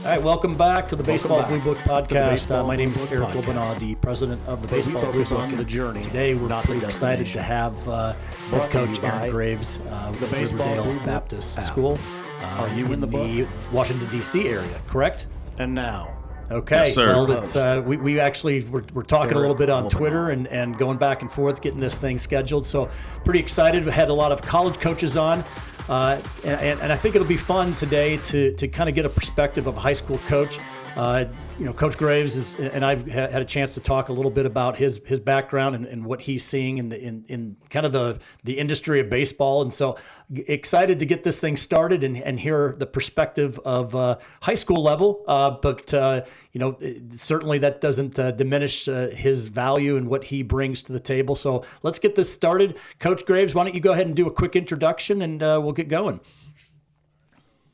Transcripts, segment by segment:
All right, welcome back to the Baseball Blue Book Podcast. My name is Eric Lobenaw, the president of the Baseball Blue Book. On the journey. Today, we're pretty excited to have head coach Aaron Graves of the Riverdale Baptist School in the Washington, D.C. area, correct? And now. Okay, yes, sir. well, it's, we actually we're talking a little bit on Twitter and going back and forth, getting this thing scheduled. So pretty excited. We had a lot of college coaches on. And I think it'll be fun today to kind of get a perspective of a high school coach. Coach Graves and I had a chance to talk a little bit about his background and what he's seeing in kind of the industry of baseball. And so excited to get this thing started and hear the perspective of high school level. But certainly that doesn't diminish his value and what he brings to the table. So let's get this started. Coach Graves, why don't you go ahead and do a quick introduction and we'll get going.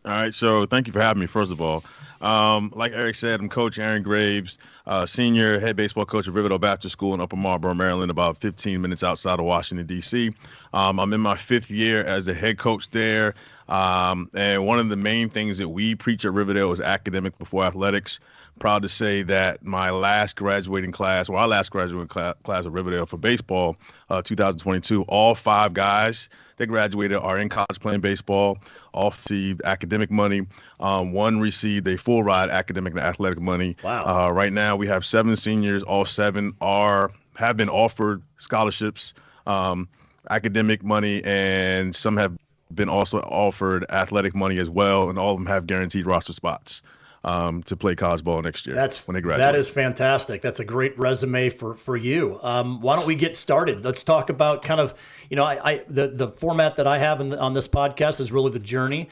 All right, so thank you for having me, first of all. Like Eric said, I'm Coach Aaron Graves, senior head baseball coach at Riverdale Baptist School in Upper Marlboro, Maryland, about 15 minutes outside of Washington, D.C. I'm in my 5th year as a head coach there. And one of the main things that we preach at Riverdale is academic before athletics. Proud to say that our last graduating class at Riverdale for baseball, 2022, all 5 guys that graduated are in college playing baseball, all received academic money. One received a full ride academic and athletic money. Wow. Right now we have 7 seniors. All 7 have been offered scholarships, academic money, and some have been also offered athletic money as well, and all of them have guaranteed roster spots to play college ball next year when they graduate. That is fantastic. That's a great resume for you. Why don't we get started? Let's talk about kind of, the format that I have on this podcast is really the journey.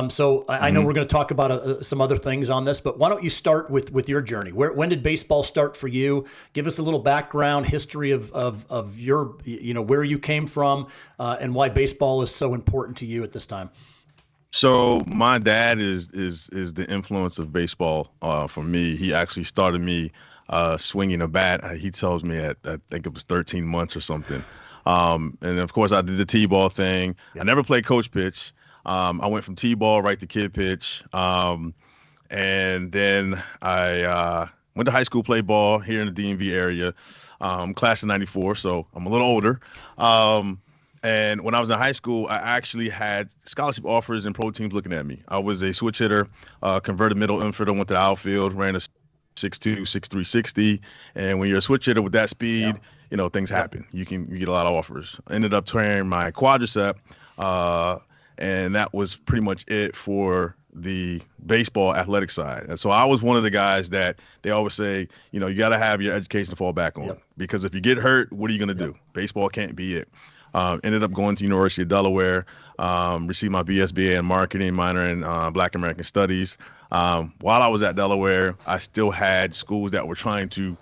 So I know we're going to talk about some other things on this, but why don't you start with your journey? When did baseball start for you? Give us a little background, history of your, where you came from, and why baseball is so important to you at this time. So my dad is the influence of baseball for me. He actually started me swinging a bat. He tells me I think it was 13 months or something. And of course I did the T-ball thing. Yeah. I never played coach pitch. I went from T-ball right to kid pitch. And then I went to high school, played ball here in the DMV area, class of 94. So I'm a little older. And when I was in high school, I actually had scholarship offers and pro teams looking at me. I was a switch hitter, converted middle infielder, went to the outfield, ran a 6'2", 6'3", 60. And when you're a switch hitter with that speed, things happen. You get a lot of offers. I ended up tearing my quadricep, and that was pretty much it for the baseball athletic side. And so I was one of the guys that they always say, you got to have your education to fall back on. Yep. Because if you get hurt, what are you going to do? Baseball can't be it. Ended up going to University of Delaware, received my BSBA in marketing, minor in Black American Studies. While I was at Delaware, I still had schools that were trying to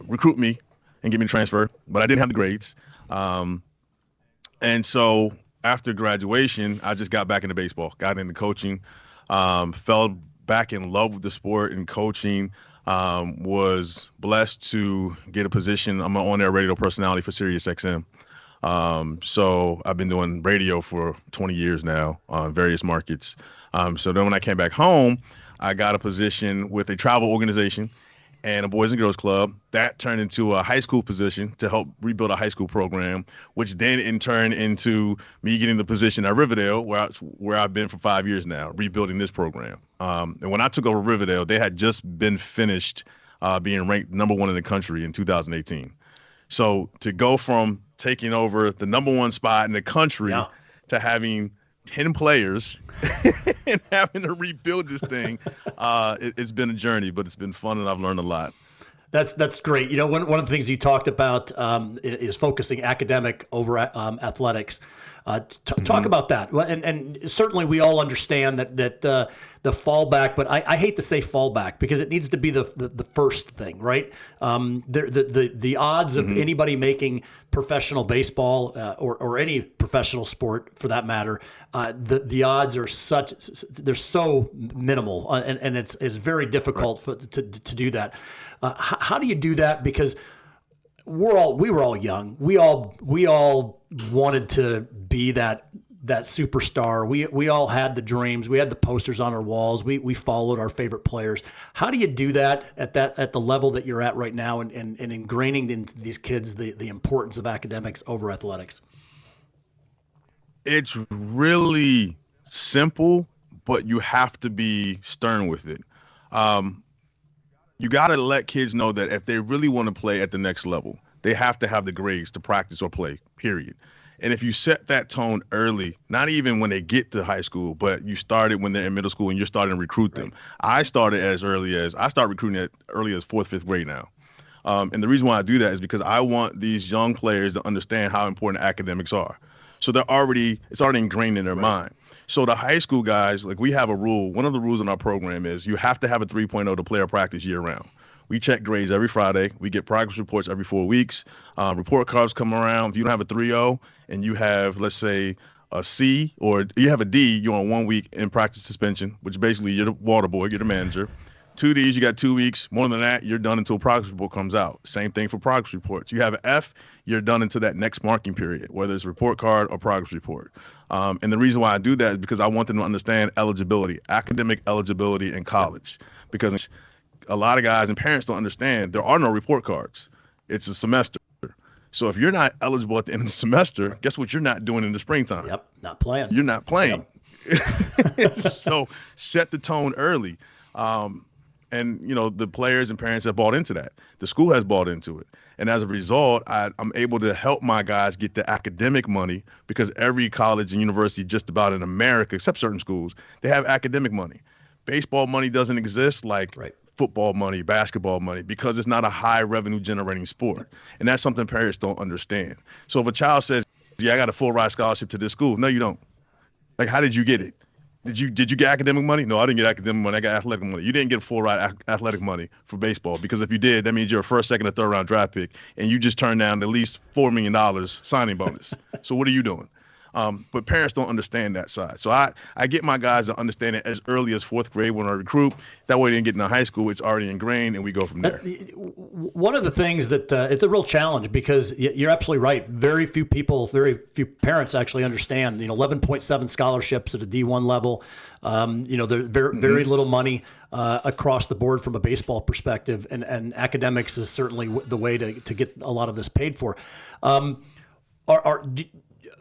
recruit me and get me to transfer, but I didn't have the grades. And so after graduation, I just got back into baseball, got into coaching, fell back in love with the sport and coaching. Was blessed to get a position. I'm an on-air radio personality for SiriusXM. So I've been doing radio for 20 years now on various markets. So then when I came back home, I got a position with a travel organization and a Boys and Girls Club. That turned into a high school position to help rebuild a high school program, which then in turn into me getting the position at Riverdale, where I've been for 5 years now, rebuilding this program. And when I took over Riverdale, they had just been finished being ranked #1 in the country in 2018. So to go from taking over the #1 spot in the country to having 10 players and having to rebuild this thing, it's been a journey, but it's been fun and I've learned a lot. That's great. One of the things you talked about is focusing academic over athletics. Talk about that. And certainly we all understand that the fallback, but I hate to say fallback because it needs to be the first thing, right? The odds of anybody making professional baseball or any professional sport for that matter, the odds are they're so minimal, and it's very difficult to do that. How do you do that? Because we were all young. We all wanted to be that that superstar. We all had the dreams. We had the posters on our walls. We followed our favorite players. How do you do that at the level that you're at right now, and ingraining into these kids the importance of academics over athletics? It's really simple, but you have to be stern with it. You got to let kids know that if they really want to play at the next level, they have to have the grades to practice or play, period. And if you set that tone early, not even when they get to high school, but you started when they're in middle school and you're starting to recruit them. I started I start recruiting as early as 4th, 5th grade now. And the reason why I do that is because I want these young players to understand how important academics are. So it's already ingrained in their mind. So the high school guys, like, we have a rule. One of the rules in our program is you have to have a 3.0 to play or practice year round. We check grades every Friday. We get progress reports every 4 weeks. Report cards come around. If you don't have a 3.0 and you have, let's say, a C, or you have a D, you're on 1 week in practice suspension, which basically you're the water boy, you're the manager. 2 Ds, you got 2 weeks. More than that, you're done until progress report comes out. Same thing for progress reports. You have an F, you're done until that next marking period, whether it's report card or progress report. And the reason why I do that is because I want them to understand eligibility, academic eligibility in college. Because a lot of guys and parents don't understand there are no report cards. It's a semester. So if you're not eligible at the end of the semester, guess what you're not doing in the springtime? Yep, not playing. You're not playing. Yep. So set the tone early. And, the players and parents have bought into that. The school has bought into it. And as a result, I'm able to help my guys get the academic money, because every college and university just about in America, except certain schools, they have academic money. Baseball money doesn't exist like football money, basketball money, because it's not a high revenue generating sport. And that's something parents don't understand. So if a child says, yeah, I got a full ride scholarship to this school. No, you don't. Like, how did you get it? Did you get academic money? No, I didn't get academic money. I got athletic money. You didn't get full ride athletic money for baseball, because if you did, that means you're a first, second, or third round draft pick, and you just turned down at least $4 million signing bonus. So what are you doing? But parents don't understand that side. So I get my guys to understand it as early as 4th grade when I recruit. That way they get into high school, it's already ingrained, and we go from there. One of the things that it's a real challenge, because you're absolutely right. Very few very few parents actually understand, 11.7 scholarships at a D1 level. There's very little money across the board from a baseball perspective, and academics is certainly the way to get a lot of this paid for.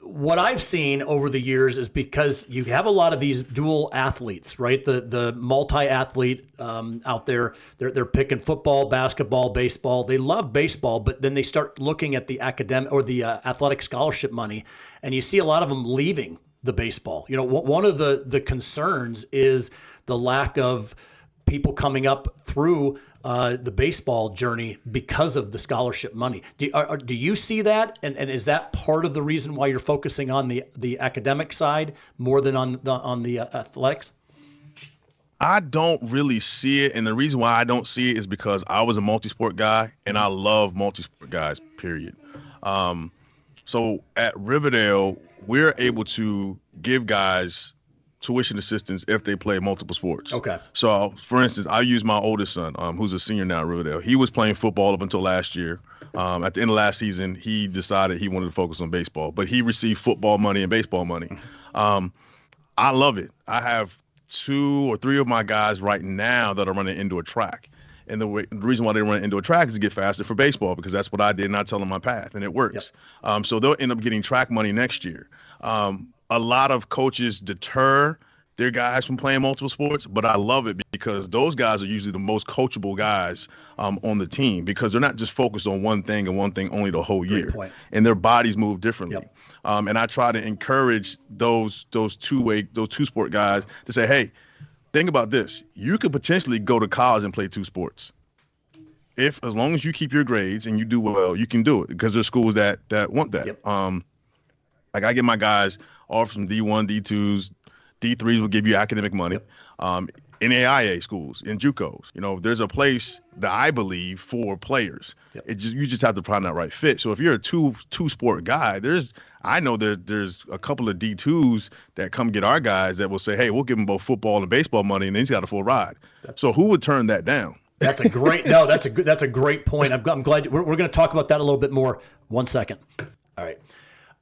What I've seen over the years is, because you have a lot of these dual athletes, right? The multi-athlete out there, they're picking football, basketball, baseball. They love baseball, but then they start looking at the academic or the athletic scholarship money, and you see a lot of them leaving the baseball. One of the concerns is the lack of people coming up through the baseball journey because of the scholarship money. Do you see that? And is that part of the reason why you're focusing on the academic side more than on the athletics? I don't really see it. And the reason why I don't see it is because I was a multi-sport guy, and I love multi-sport guys, period. So at Riverdale, we're able to give guys tuition assistance if they play multiple sports. Okay. So, for instance, I use my oldest son, who's a senior now at Riverdale. He was playing football up until last year. At the end of last season, he decided he wanted to focus on baseball, but he received football money and baseball money. I love it. I have 2 or 3 of my guys right now that are running indoor track. And the reason why they run indoor track is to get faster for baseball, because that's what I did, and I tell them my path, and it works. Yep. So they'll end up getting track money next year. A lot of coaches deter their guys from playing multiple sports, but I love it, because those guys are usually the most coachable guys on the team, because they're not just focused on one thing and one thing only the whole year. Great point. And their bodies move differently. Yep. And I try to encourage those two-sport guys to say, hey, think about this. You could potentially go to college and play 2 sports. As long as you keep your grades and you do well, you can do it, because there's schools that want that. Yep. Like, I get my guys all from D1, D2s, D3s will give you academic money. Yep. NAIA schools, in JUCOs, there's a place that I believe for players. Yep. You just have to find that right fit. So if you're a two-sport guy, I know there's a couple of D2s that come get our guys that will say, hey, we'll give them both football and baseball money, and then he's got a full ride. So who would turn that down? That's a great that's a great point. I'm glad we're going to talk about that a little bit more. 1 second. All right.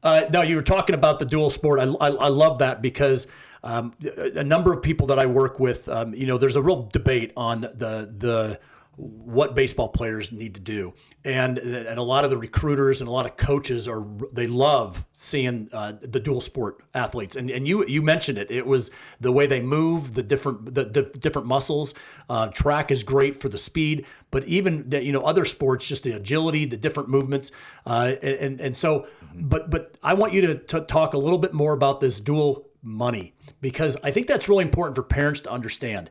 No, you were talking about the dual sport. I love that because a number of people that I work with, there's a real debate on the what baseball players need to do, and a lot of the recruiters and a lot of coaches they love seeing the dual sport athletes. And you mentioned it. It was the way they move, the different muscles. Track is great for the speed, but even other sports, just the agility, the different movements, and so. But I want you to talk a little bit more about this dual money, because I think that's really important for parents to understand.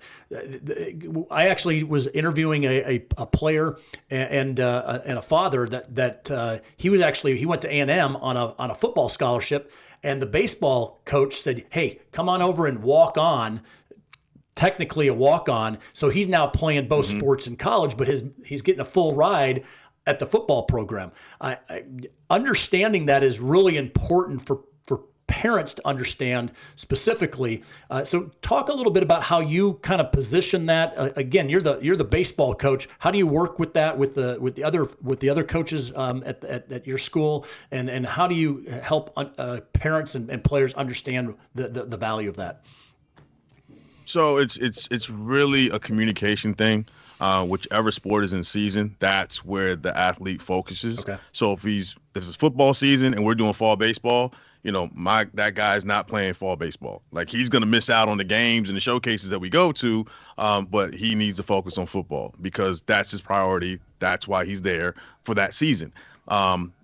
I actually was interviewing a player and a father that he went to A&M on a football scholarship, and the baseball coach said, "Hey, come on over and walk on." Technically a walk on, so he's now playing both sports in college, but he's getting a full ride at the football program. Understanding that is really important for parents to understand specifically. So talk a little bit about how you kind of position that. Again, you're the baseball coach. How do you work with that with the other coaches at your school, and how do you help parents and players understand the value of that? So it's really a communication thing. Whichever sport is in season, that's where the athlete focuses. Okay. So if it's football season and we're doing fall baseball, that guy's not playing fall baseball. Like, he's going to miss out on the games and the showcases that we go to, but he needs to focus on football because that's his priority. That's why he's there for that season.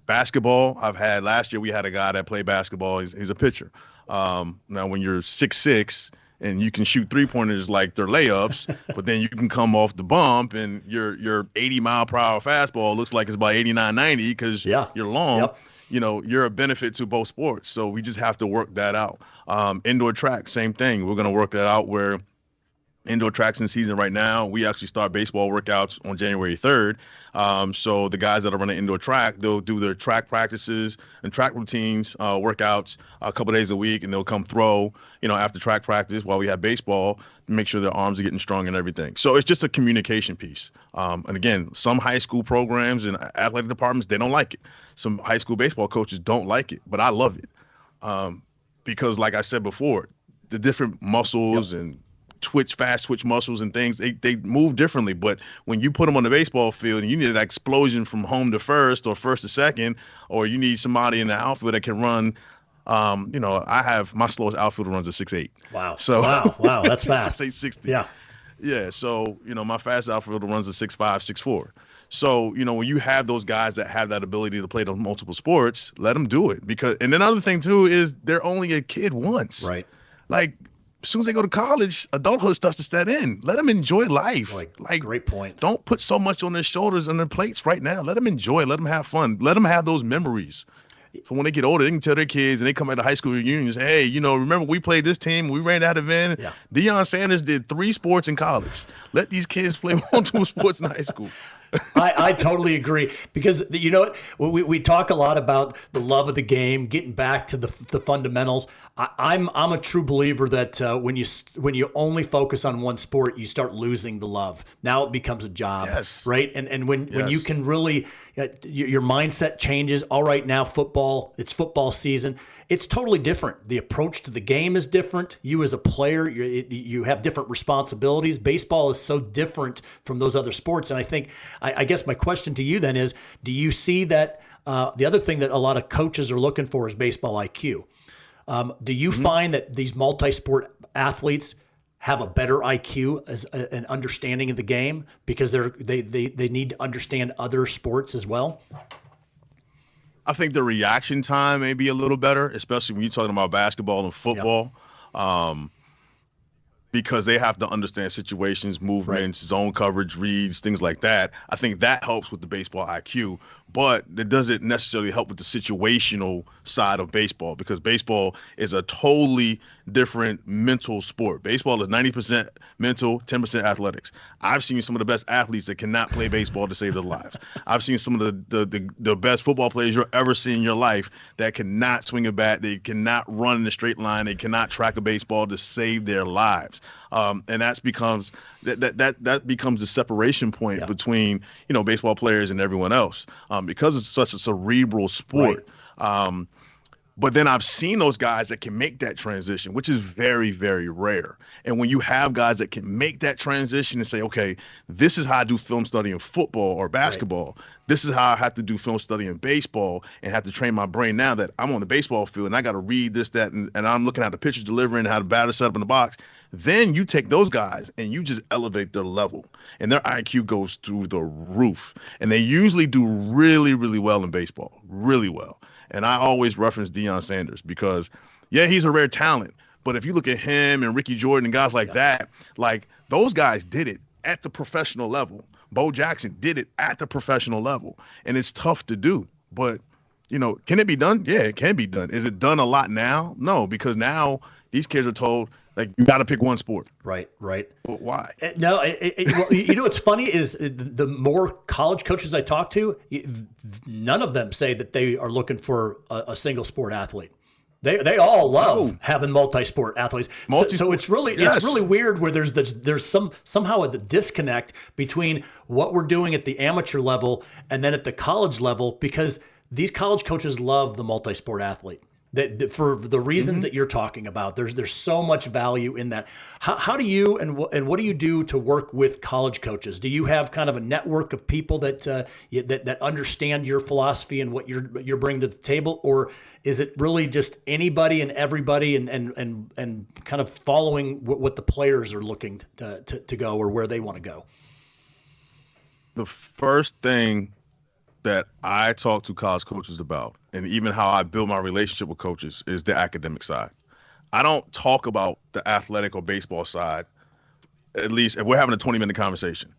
Basketball, last year we had a guy that played basketball. He's a pitcher. Now, when you're 6'6", and you can shoot three-pointers like they're layups, but then you can come off the bump and your 80-mile-per-hour fastball looks like it's about 89, 90 because you're long. Yep. You're a benefit to both sports. So we just have to work that out. Indoor track, same thing. We're going to work that out where indoor tracks in season right now. We actually start baseball workouts on January 3rd. So the guys that are running indoor track, they'll do their track practices and track routines, workouts a couple days a week, and they'll come throw, after track practice while we have baseball to make sure their arms are getting strong and everything. So it's just a communication piece. And again, some high school programs and athletic departments, they don't like it. Some high school baseball coaches don't like it, but I love it. Because like I said before, the different muscles and fast twitch muscles and things, they move differently. But when you put them on the baseball field and you need an explosion from home to first or first to second, or you need somebody in the outfield that can run, I have my slowest outfielder runs a 6'8". Wow. So wow, that's fast. 6'8", 60. Yeah. So my fast outfielder runs a 6'5", 6'4". So when you have those guys that have that ability to play those multiple sports, let them do it. And then another thing too is they're only a kid once. Right. Like, as soon as they go to college, adulthood starts to set in. Let them enjoy life. Like great point. Don't put so much on their shoulders and their plates right now. Let them enjoy. Let them have fun. Let them have those memories. So when they get older, they can tell their kids and they come at the high school reunion and say, hey, remember we played this team, we ran that event. Yeah. Deion Sanders did 3 sports in college. Let these kids play multiple sports in high school. I totally agree, because we talk a lot about the love of the game, getting back to the fundamentals. I'm a true believer that when you only focus on one sport, you start losing the love. Now it becomes a job, right? And when you can really your mindset changes. All right, now it's football season. It's totally different. The approach to the game is different. You as a player, you have different responsibilities. Baseball is so different from those other sports. And I think, I guess my question to you then is, do you see that the other thing that a lot of coaches are looking for is baseball IQ? Do you find that these multi-sport athletes have a better IQ as an understanding of the game because they need to understand other sports as well? I think the reaction time may be a little better, especially when you're talking about basketball and football, because they have to understand situations, movements, zone coverage, reads, things like that. I think that helps with the baseball IQ, but it doesn't necessarily help with the situational side of baseball, because baseball is a totally different mental sport. Baseball is 90% mental, 10% athletics. I've seen some of the best athletes that cannot play baseball to save their lives. I've seen some of the best football players you'll ever see in your life that cannot swing a bat, they cannot run in a straight line, they cannot track a baseball to save their lives. And that becomes the separation point between baseball players and everyone else, because it's such a cerebral sport. But then I've seen those guys that can make that transition, which is very, very rare. And when you have guys that can make that transition and say, okay, this is how I do film study in football or basketball. Right. This is how I have to do film study in baseball and have to train my brain now that I'm on the baseball field and I got to read this, that, and I'm looking at the pitchers delivering, how the batter set up in the box. Then you take those guys and you just elevate their level and their IQ goes through the roof. And they usually do really, really well in baseball, really well. And I always reference Deion Sanders because, yeah, he's a rare talent. But if you look at him and Ricky Jordan and guys like that, like those guys did it at the professional level. Bo Jackson did it at the professional level. And it's tough to do. But, you know, can it be done? Yeah, it can be done. Is it done a lot now? No, because now these kids are told, like, you got to pick one sport. Right. But why? No, well, you know what's funny is the more college coaches I talk to, none of them say that they are looking for a single sport athlete. They all love having multi-sport athletes. So it's really weird where there's somehow a disconnect between what we're doing at the amateur level and then at the college level, because these college coaches love the multi-sport athlete. That for the reasons that you're talking about, there's so much value in that. How do you and what do you do to work with college coaches? Do you have kind of a network of people that that understand your philosophy and what you're bringing to the table, or is it really just anybody and everybody and kind of following what the players are looking to go or where they want to go? The first thing that I talk to college coaches about, and even how I build my relationship with coaches, is the academic side. I don't talk about the athletic or baseball side, at least if we're having a 20-minute conversation.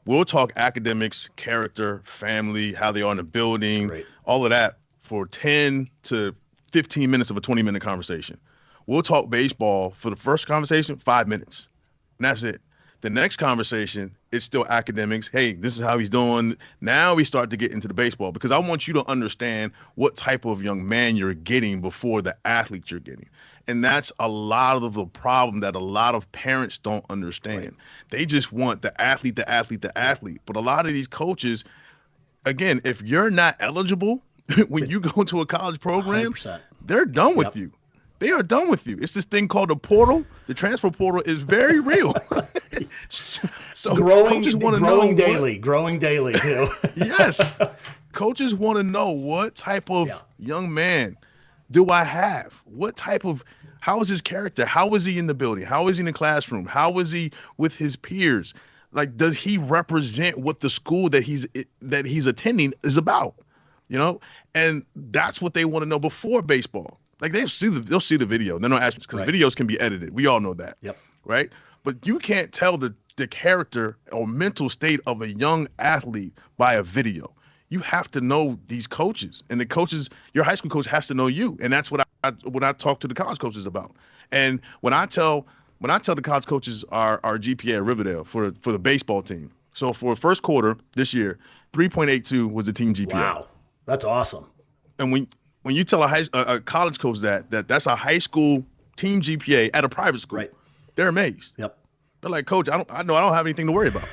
We'll talk academics, character, family, how they are in the building, all of that for 10 to 15 minutes of a 20-minute conversation. We'll talk baseball for the first conversation, 5 minutes, and that's it. The next conversation, it's still academics. Hey, this is how he's doing. Now we start to get into the baseball because I want you to understand what type of young man you're getting before the athlete you're getting. And that's a lot of the problem that a lot of parents don't understand. Right. They just want the athlete. But a lot of these coaches, again, if you're not eligible when you go to a college program, 100%. They're done with you. They are done with you. It's this thing called the portal. The transfer portal is very real. So growing daily too. Yes. Coaches want to know what type of young man do I have? How is his character? How is he in the building? How is he in the classroom? How is he with his peers? Like, does he represent what the school that he's attending is about? You know? And that's what they want to know before baseball. Like, they'll see the video. They're not asking because videos can be edited. We all know that. Yep. Right? But you can't tell the character or mental state of a young athlete by a video. You have to know these coaches, and the coaches, your high school coach has to know you. And that's what I talk to the college coaches about. And when I tell the college coaches our GPA at Riverdale for the baseball team. So for first quarter this year, 3.82 was the team GPA. Wow. That's awesome. And when you tell a college coach that's a high school team GPA at a private school, they're amazed. Yep. They're like, Coach, I know I don't have anything to worry about.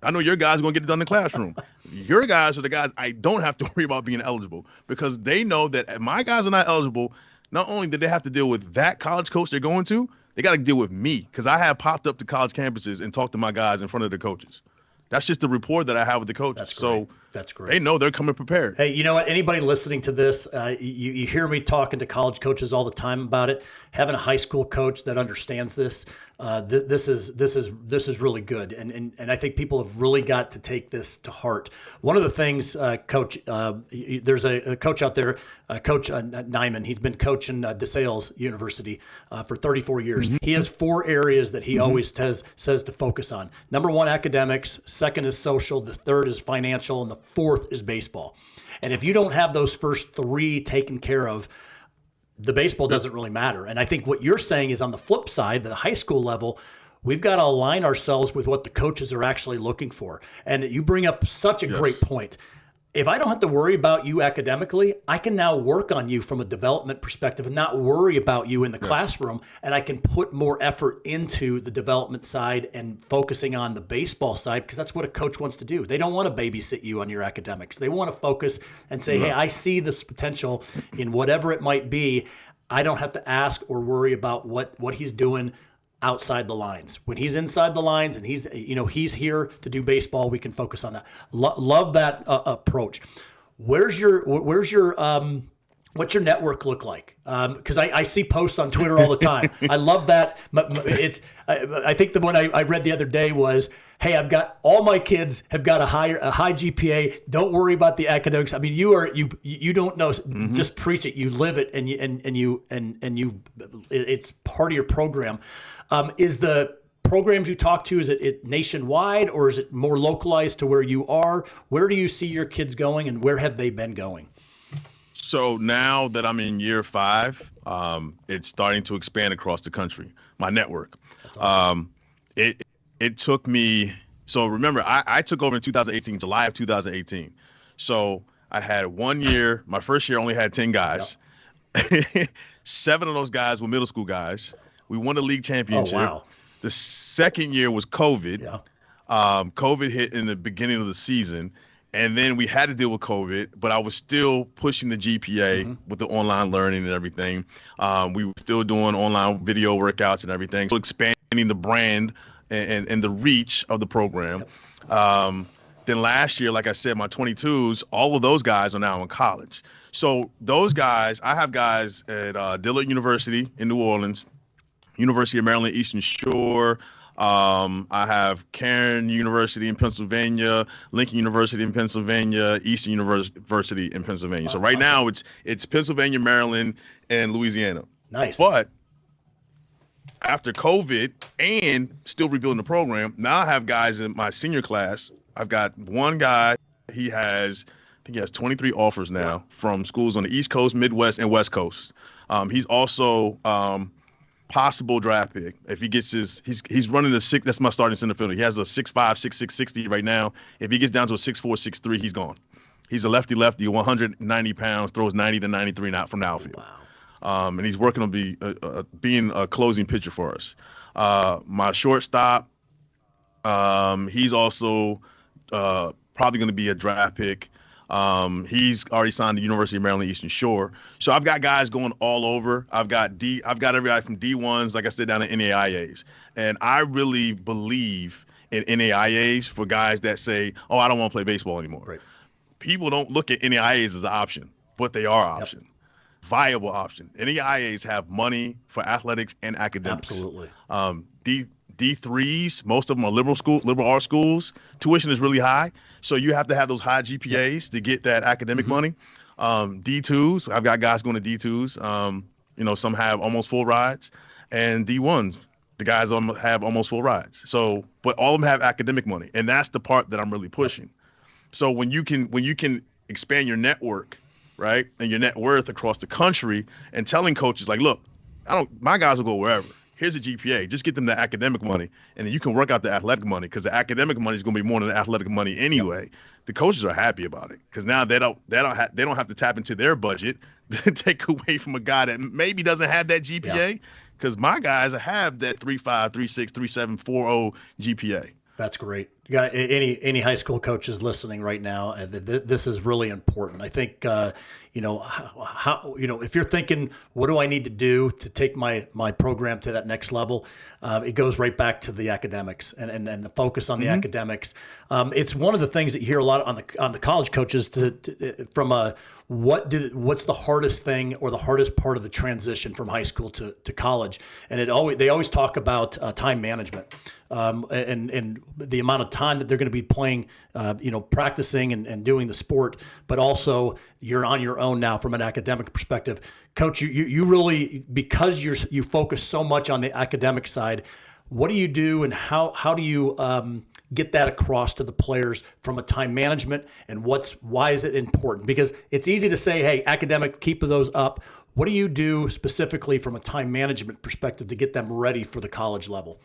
I know your guys are going to get it done in the classroom. Your guys are the guys I don't have to worry about being eligible, because they know that if my guys are not eligible, not only do they have to deal with that college coach they're going to, they got to deal with me, because I have popped up to college campuses and talked to my guys in front of the coaches. That's just the rapport that I have with the coaches. That's great. They know they're coming prepared. Hey, you know what? Anybody listening to this, you hear me talking to college coaches all the time about it. Having a high school coach that understands this, this is really good, and I think people have really got to take this to heart. One of the things, Coach, there's a coach out there, Coach Nyman. He's been coaching DeSales University for 34 years. Mm-hmm. He has 4 areas that he always says to focus on. Number 1, academics. Second is social. The third is financial, and the fourth is baseball. And if you don't have those first 3 taken care of, the baseball doesn't really matter. And I think what you're saying is on the flip side, the high school level, we've got to align ourselves with what the coaches are actually looking for. And you bring up such a great point. if I don't have to worry about you academically, I can now work on you from a development perspective and not worry about you in the classroom. And I can put more effort into the development side and focusing on the baseball side, because that's what a coach wants to do. They don't want to babysit you on your academics. They want to focus and say, hey, I see this potential in whatever it might be. I don't have to ask or worry about what he's doing outside the lines. When he's inside the lines and he's here to do baseball, we can focus on that. Love that approach. What's your network look like? Because I see posts on Twitter all the time. I love that. I think the one I read the other day was, hey, I've got all my kids have got a high GPA. Don't worry about the academics. I mean, you don't know. Just preach it. You live it, and it's part of your program. Is the programs you talk to, is it nationwide, or is it more localized to where you are? Where do you see your kids going, and where have they been going? So now that I'm in year 5, it's starting to expand across the country, my network. That's awesome. It took me, so remember, I took over in 2018, July of 2018. So I had 1 year, my first year only had 10 guys. Yep. 7 of those guys were middle school guys. We won the league championship. Oh, wow. The second year was COVID. Yeah. COVID hit in the beginning of the season, and then we had to deal with COVID, but I was still pushing the GPA with the online learning and everything. We were still doing online video workouts and everything, so expanding the brand and the reach of the program. Yep. Then last year, like I said, my 22s, all of those guys are now in college. So those guys, I have guys at Dillard University in New Orleans, University of Maryland, Eastern Shore. I have Cairn University in Pennsylvania, Lincoln University in Pennsylvania, Eastern University in Pennsylvania. So right now it's Pennsylvania, Maryland, and Louisiana. Nice. But after COVID and still rebuilding the program, now I have guys in my senior class. I've got one guy, I think he has 23 offers now from schools on the East Coast, Midwest, and West Coast. He's also possible draft pick. If he gets he's running a 6, that's my starting center fielder. He has a 6'5", 6'6", 60 right now. If he gets down to a 6'4", 6'3", he's gone. He's a lefty, 190 pounds, throws 90 to 93 from the outfield. Wow. And he's working on being a closing pitcher for us. My shortstop, he's also probably going to be a draft pick. He's already signed the University of Maryland Eastern Shore. So I've got guys going all over. I've got every guy from D1s, like I said, down to NAIAs. And I really believe in NAIAs for guys that say, oh, I don't want to play baseball anymore. Right. People don't look at NAIAs as an option, but they are an option. Yep. Viable option. NAIAs have money for athletics and academics. Absolutely. D3s, most of them are liberal arts schools. Tuition is really high, so you have to have those high GPAs to get that academic money. D2s, I've got guys going to D2s. Some have almost full rides, and D1s, the guys have almost full rides. So, but all of them have academic money, and that's the part that I'm really pushing. So when you can expand your network, right, and your net worth across the country, and telling coaches like, look, my guys will go wherever. Here's a GPA. Just get them the academic money, and then you can work out the athletic money, because the academic money is going to be more than the athletic money anyway. Yep. The coaches are happy about it, because now they don't have to tap into their budget to take away from a guy that maybe doesn't have that GPA, because my guys have that 3.5, 3.6, 3.7, 4.0 GPA. That's great. You got any high school coaches listening right now? This is really important. I think if you're thinking, what do I need to do to take my program to that next level? It goes right back to the academics and the focus on the academics. It's one of the things that you hear a lot on the college coaches what's the hardest thing or the hardest part of the transition from high school to college, and they always talk about time management. And the amount of time that they're going to be playing, practicing and doing the sport, but also you're on your own now from an academic perspective. Coach, you really, because you focus so much on the academic side, what do you do and how do you get that across to the players from a time management, and why is it important? Because it's easy to say, hey, academic, keep those up. What do you do specifically from a time management perspective to get them ready for the college level?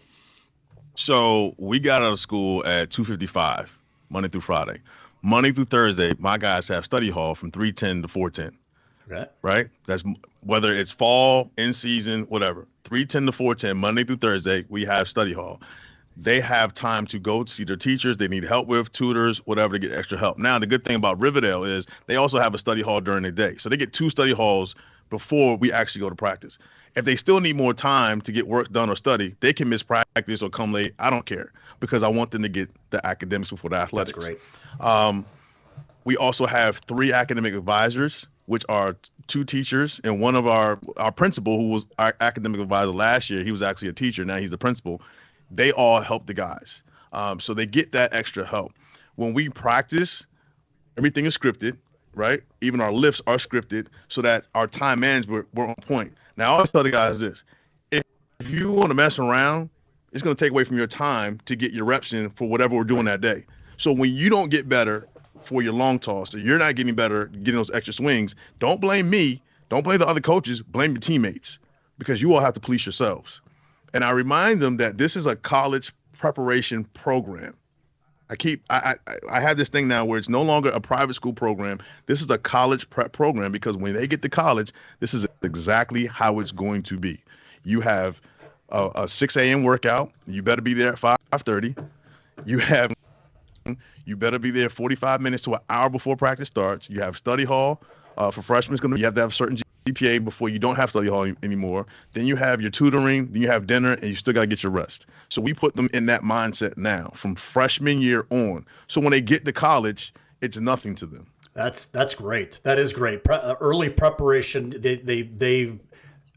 So we got out of school at 2:55 Monday through Friday. Monday through Thursday, my guys have study hall from 3:10 to 4:10. Okay. Right? That's whether it's fall, in season, whatever. 3:10 to 4:10, Monday through Thursday, we have study hall. They have time to go see their teachers. They need help with tutors, whatever, to get extra help. Now, the good thing about Riverdale is they also have a study hall during the day. So they get 2 study halls before we actually go to practice. If they still need more time to get work done or study, they can miss practice or come late. I don't care because I want them to get the academics before the athletics. That's great. We also have 3 academic advisors, which are 2 teachers, and one of our principal, who was our academic advisor last year. He was actually a teacher. Now he's the principal. They all help the guys. So they get that extra help. When we practice, everything is scripted, right? Even our lifts are scripted so that our time management, we're on point. Now, I always tell the guys this. If you want to mess around, it's going to take away from your time to get your reps in for whatever we're doing that day. So when you don't get better for your long toss, or you're not getting better getting those extra swings, don't blame me. Don't blame the other coaches. Blame your teammates because you all have to police yourselves. And I remind them that this is a college preparation program. I have this thing now where it's no longer a private school program. This is a college prep program because when they get to college, this is exactly how it's going to be. You have a 6 a.m. workout. You better be there at 5:30. You better be there 45 minutes to an hour before practice starts. You have study hall for freshmen. You have to have a certain GPA before you don't have study hall anymore. Then you have your tutoring, then you have dinner, and you still got to get your rest. So we put them in that mindset now from freshman year on. So when they get to college, it's nothing to them. That's great. That is great. Early preparation. They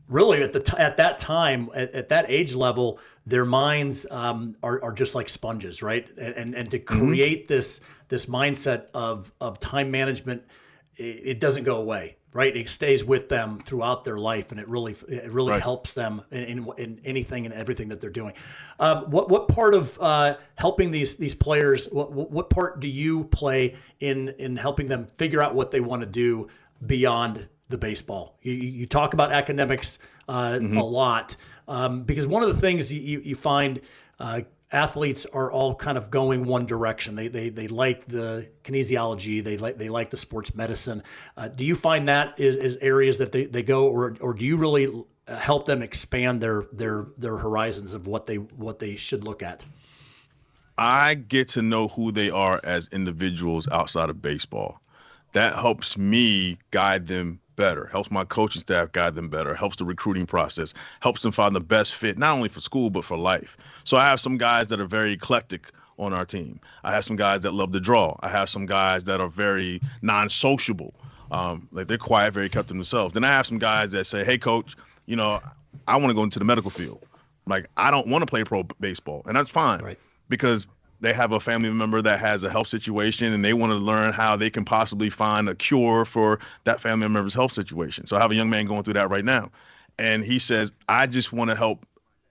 really at that time at that age level, their minds are just like sponges, right? And to create this mindset of time management, it doesn't go away, right? It stays with them throughout their life, and it really right. helps them in anything and everything that they're doing. What part of helping these players? What part do you play in helping them figure out what they want to do beyond the baseball? You talk about academics a lot because one of the things you find athletes are all kind of going one direction. They like the kinesiology, they like the sports medicine. Do you find that is areas that they go, or do you really help them expand their horizons of what they should look at? I get to know who they are as individuals outside of baseball. That helps me guide them better, helps my coaching staff guide them better, helps the recruiting process, helps them find the best fit, not only for school, but for life. So I have some guys that are very eclectic on our team. I have some guys that love to draw. I have some guys that are very non-sociable. Like they're quiet, very kept to themselves. Then I have some guys that say, hey, coach, I want to go into the medical field. Like, I don't want to play pro baseball. And that's fine, right? Because they have a family member that has a health situation and they want to learn how they can possibly find a cure for that family member's health situation. So I have a young man going through that right now. And he says, I just want to help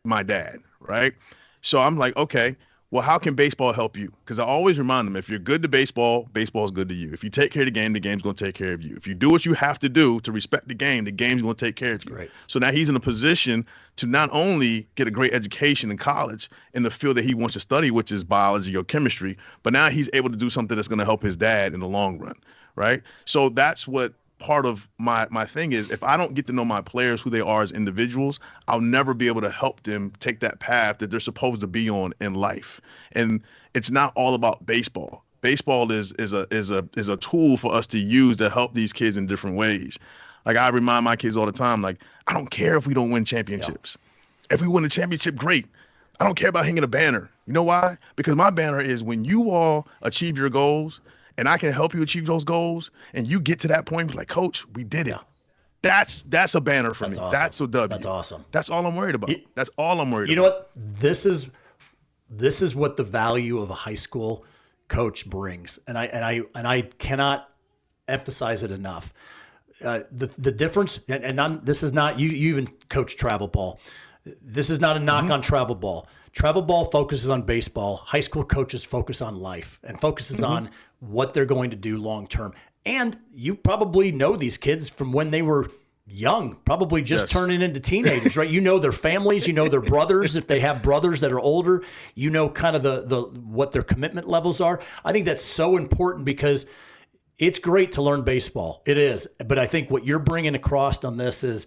my dad, right? So I'm like, okay, well, how can baseball help you? Because I always remind them, if you're good to baseball, baseball is good to you. If you take care of the game's going to take care of you. If you do what you have to do to respect the game's going to take care of you. Right. So now he's in a position to not only get a great education in college in the field that he wants to study, which is biology or chemistry, but now he's able to do something that's going to help his dad in the long run, right? So that's what part of my thing is. If I don't get to know my players, who they are as individuals, I'll never be able to help them take that path that they're supposed to be on in life. And it's not all about baseball. Baseball is a tool for us to use to help these kids in different ways. Like, I remind my kids all the time, like, I don't care if we don't win championships. Yeah. If we win a championship, great. I don't care about hanging a banner. You know why? Because my banner is when you all achieve your goals and I can help you achieve those goals, and you get to that point, like, Coach, we did it. Yeah. That's a banner for me. Awesome. That's a W. That's awesome. That's all I'm worried about. That's all I'm worried about. You know what? This is what the value of a high school coach brings, and I cannot emphasize it enough. The difference, and this is not you even coach travel ball. This is not a knock on travel ball. Travel ball focuses on baseball. High school coaches focus on life and focuses on what they're going to do long term. And you probably know these kids from when they were young, probably just Yes. turning into teenagers, right? You know their families, you know their brothers, if they have brothers that are older, you know kind of the what their commitment levels are. I think that's so important because it's great to learn baseball. It is. But I think what you're bringing across on this is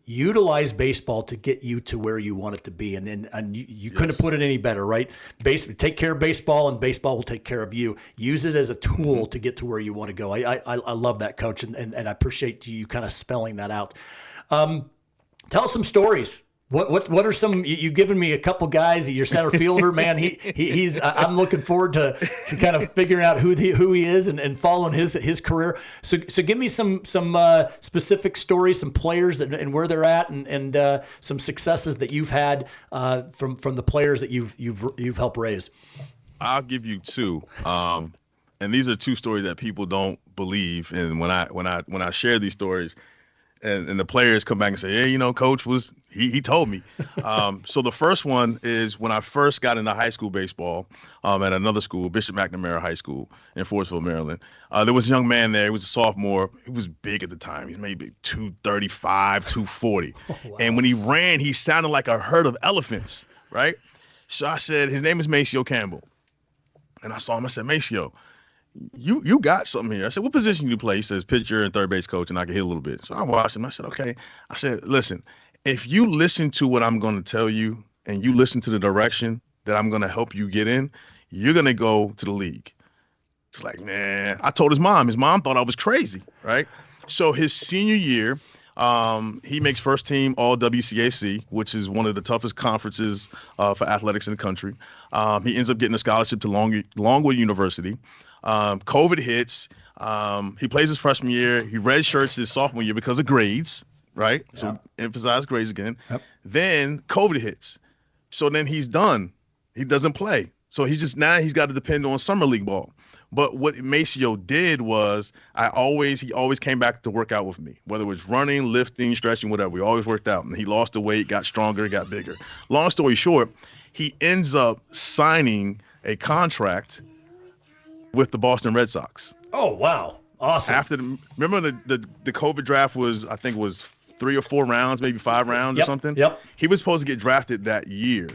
utilize baseball to get you to where you want it to be. And you couldn't have put it any better, right? Take care of baseball and baseball will take care of you. Use it as a tool to get to where you want to go. I love that, Coach. And I appreciate you kind of spelling that out. Tell us some stories. What are some? You've given me a couple guys. Your center fielder, man. He's. I'm looking forward to kind of figuring out who he is and following his career. So give me some specific stories, some players and where they're at, and some successes that you've had from the players that you've helped raise. I'll give you two, and these are two stories that people don't believe. And when I share these stories, and the players come back and say, "Hey, Coach was he told me." So the first one is when I first got into high school baseball at another school, Bishop McNamara High School in Forestville, Maryland. There was a young man there. He was a sophomore. He was big at the time. He was maybe 235, 240. Oh, wow. And when he ran, he sounded like a herd of elephants, right? So I said, his name is Maceo Campbell. And I saw him. I said, Maceo, you got something here. I said, what position do you play? He says, pitcher and third base coach, and I can hit a little bit. So I watched him. I said, okay. I said, listen, if you listen to what I'm going to tell you and you listen to the direction that I'm going to help you get in, you're going to go to the league. He's like, nah. I told his mom. His mom thought I was crazy, right? So his senior year, he makes first team all WCAC, which is one of the toughest conferences for athletics in the country. He ends up getting a scholarship to Longwood University. COVID hits. He plays his freshman year. He redshirts his sophomore year because of grades, right? Yep. So emphasize grades again. Yep. Then COVID hits. So then he's done. He doesn't play. So he's got to depend on summer league ball. But what Maceo did was he always came back to work out with me, whether it was running, lifting, stretching, whatever. We always worked out. And he lost the weight, got stronger, got bigger. Long story short, he ends up signing a contract with the Boston Red Sox. Oh, wow. Awesome. Remember the COVID draft was 3 or 4 rounds, maybe 5 rounds or something? Yep. He was supposed to get drafted that year,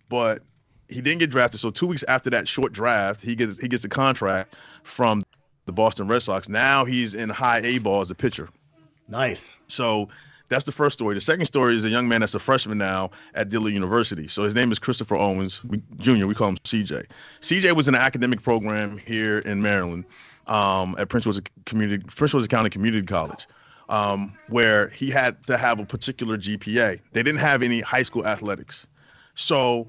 but he didn't get drafted. So 2 weeks after that short draft, he gets a contract from the Boston Red Sox. Now he's in high A ball as a pitcher. Nice. So that's the first story. The second story is a young man that's a freshman now at Dillard University. So his name is Christopher Owens, Jr. We call him CJ. CJ was in an academic program here in Maryland at Prince George's County Community College, where he had to have a particular GPA. They didn't have any high school athletics. So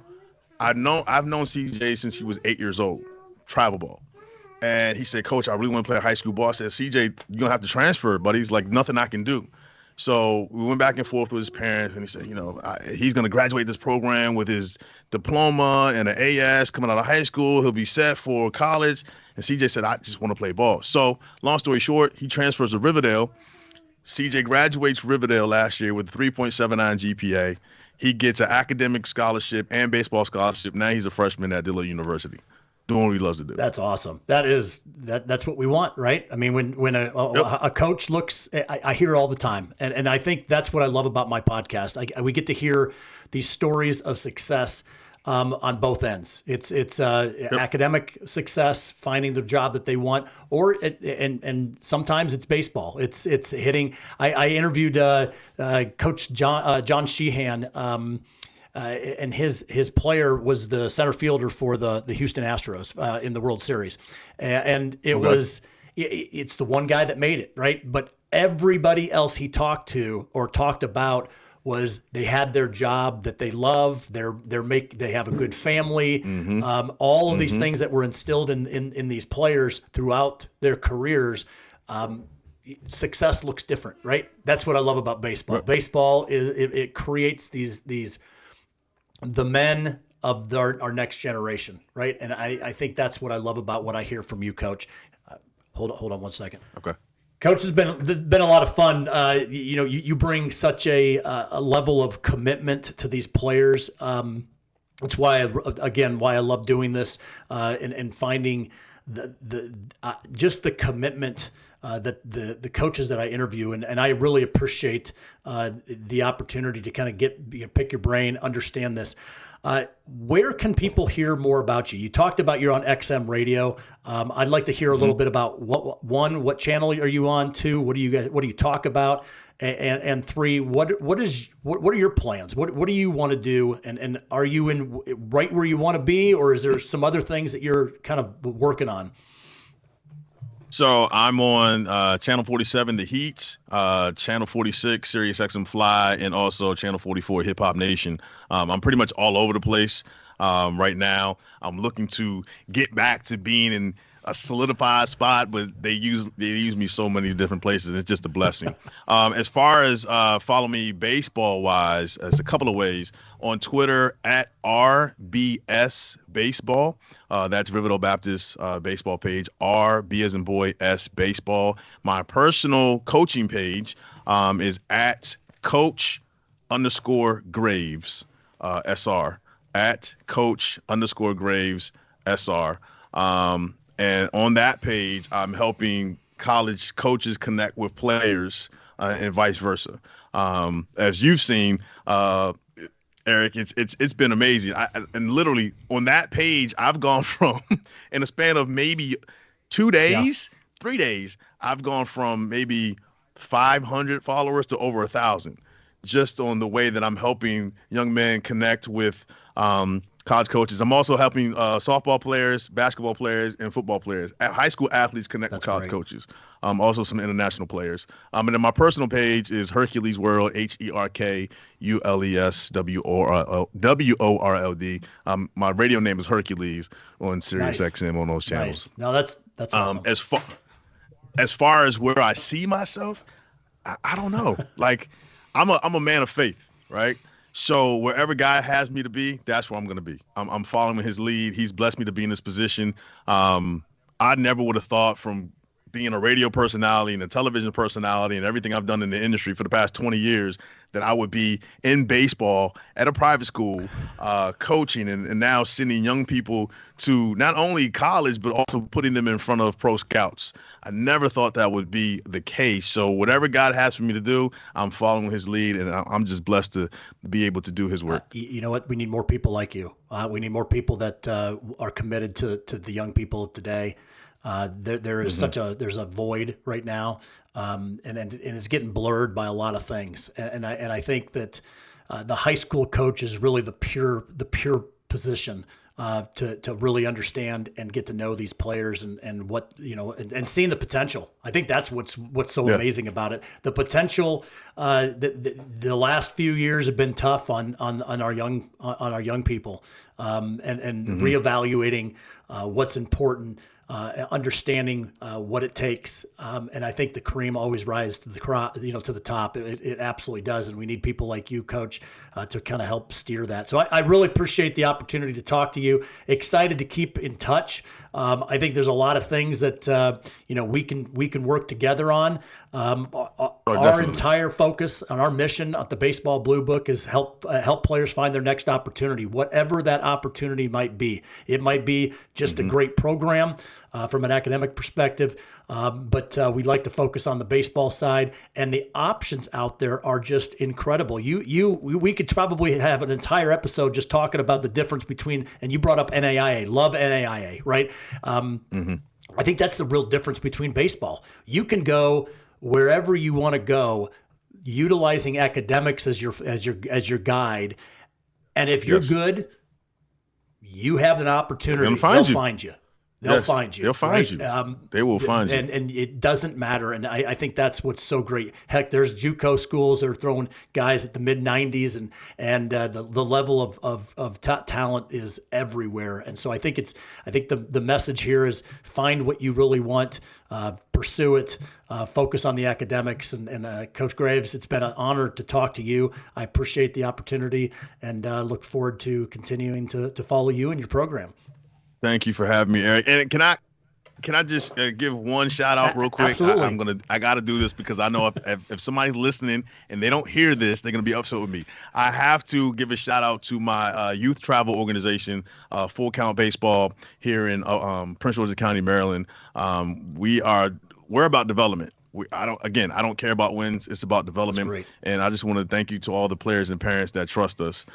I've known CJ since he was 8 years old, travel ball. And he said, Coach, I really want to play high school ball. I said, CJ, you're going to have to transfer, buddy. He's like, nothing I can do. So we went back and forth with his parents, and he said, he's going to graduate this program with his diploma and an AS coming out of high school. He'll be set for college. And CJ said, I just want to play ball. So long story short, he transfers to Riverdale. CJ graduates Riverdale last year with a 3.79 GPA. He gets an academic scholarship and baseball scholarship. Now he's a freshman at Dillard University, doing what he loves to do. That's awesome. That's what we want, right? I mean, when a coach looks, I hear it all the time, and I think that's what I love about my podcast. We get to hear these stories of success on both ends. It's academic success, finding the job that they want, and sometimes it's baseball. It's hitting. I interviewed Coach John Sheehan. And his player was the center fielder for the Houston Astros in the World Series, and it's the one guy that made it, right? But everybody else he talked to or talked about was they had their job that they love. They have a good family. Mm-hmm. All of these things that were instilled in these players throughout their careers. Success looks different, right? That's what I love about baseball. Right. Baseball it creates these. The men of our next generation, right? And I think that's what I love about what I hear from you, Coach. Hold on 1 second. Okay. Coach, has been a lot of fun. You bring such a level of commitment to these players. That's why I love doing this and finding just the commitment that the coaches that I interview, and I really appreciate the opportunity to kind of pick your brain, understand this. Where can people hear more about you? You talked about you're on XM radio. I'd like to hear a little bit about what channel are you on? Two, what do you talk about? And three, what are your plans? What do you want to do? And are you in right where you want to be, or is there some other things that you're kind of working on? So I'm on Channel 47, The Heat, Channel 46, Sirius XM Fly, and also Channel 44, Hip Hop Nation. I'm pretty much all over the place right now. I'm looking to get back to being in a solidified spot, but they use me so many different places. It's just a blessing. As far as follow me baseball wise, there's a couple of ways. On Twitter at RBS Baseball. That's Riverdale Baptist baseball page. RB as in boy S Baseball. My personal coaching page is at Coach_Graves SR. At Coach_Graves SR. And on that page, I'm helping college coaches connect with players and vice versa. As you've seen, Eric, it's been amazing. And literally on that page, I've gone from in a span of maybe 2 days, 3 days, I've gone from maybe 500 followers to over 1,000, just on the way that I'm helping young men connect with college coaches. I'm also helping softball players, basketball players, and football players. High school athletes connect with college coaches. Also some international players. And then my personal page is Hercules World, HERKULESWORLD. My radio name is Hercules on Sirius XM on those channels. Nice. No, that's awesome. As far as where I see myself, I don't know. Like I'm a man of faith, right? So wherever God has me to be, that's where I'm going to be. I'm following his lead. He's blessed me to be in this position. I never would have thought, from being a radio personality and a television personality and everything I've done in the industry for the past 20 years, that I would be in baseball at a private school, coaching and now sending young people to not only college, but also putting them in front of pro scouts. I never thought that would be the case. So whatever God has for me to do, I'm following his lead, and I'm just blessed to be able to do his work. You know what? We need more people like you. We need more people that are committed to the young people of today. There is there's a void right now, and it's getting blurred by a lot of things. And I think that the high school coach is really the pure position to really understand and get to know these players and what, and seeing the potential. I think that's what's so amazing about it. The potential. The last few years have been tough on our young people, and reevaluating what's important. Understanding what it takes, and I think the cream always rises to the top. It absolutely does, and we need people like you, Coach, to kind of help steer that. So I really appreciate the opportunity to talk to you. Excited to keep in touch. I think there's a lot of things that we can work together on. Our entire focus on our mission at the Baseball Blue Book is help players find their next opportunity, whatever that opportunity might be. It might be just a great program from an academic perspective, but we like to focus on the baseball side, and the options out there are just incredible. We could probably have an entire episode just talking about the difference between, and you brought up NAIA, love NAIA, right? I think that's the real difference between baseball. You can go wherever you want to go, utilizing academics as your guide, and if you're good, you have an opportunity. They'll find you. They'll find you. They'll find you. They will find you. And it doesn't matter. And I think that's what's so great. Heck, there's JUCO schools that are throwing guys at the mid 90s, and the level of talent is everywhere. And so I think the message here is find what you really want, pursue it, focus on the academics. And Coach Graves, it's been an honor to talk to you. I appreciate the opportunity, and look forward to continuing to follow you and your program. Thank you for having me, Eric. And can I can I just give one shout out real quick? Absolutely. I gotta do this because I know if somebody's listening and they don't hear this, they're gonna be upset with me. I have to give a shout out to my youth travel organization, Full Count Baseball here in Prince George's County, Maryland. We're about development. I don't care about wins. It's about development. Great. And I just want to thank you to all the players and parents that trust us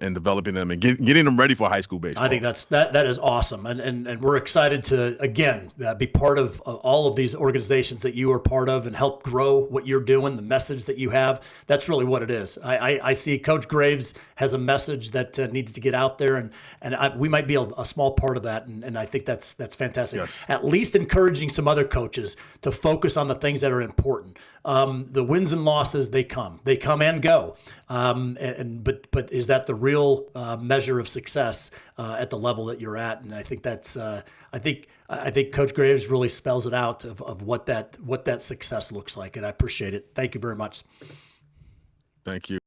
in developing them and getting them ready for high school baseball. I think that is awesome. And we're excited to, again, be part of all of these organizations that you are part of and help grow what you're doing, the message that you have. That's really what it is. I see Coach Graves has a message that needs to get out there, and we might be a small part of that. And I think that's fantastic. Yes. At least encouraging some other coaches to focus on the things that are important. The wins and losses, they come and go. But is that the real measure of success at the level that you're at? And I think that's I think Coach Graves really spells it out of what that success looks like, and I appreciate it. Thank you very much. Thank you.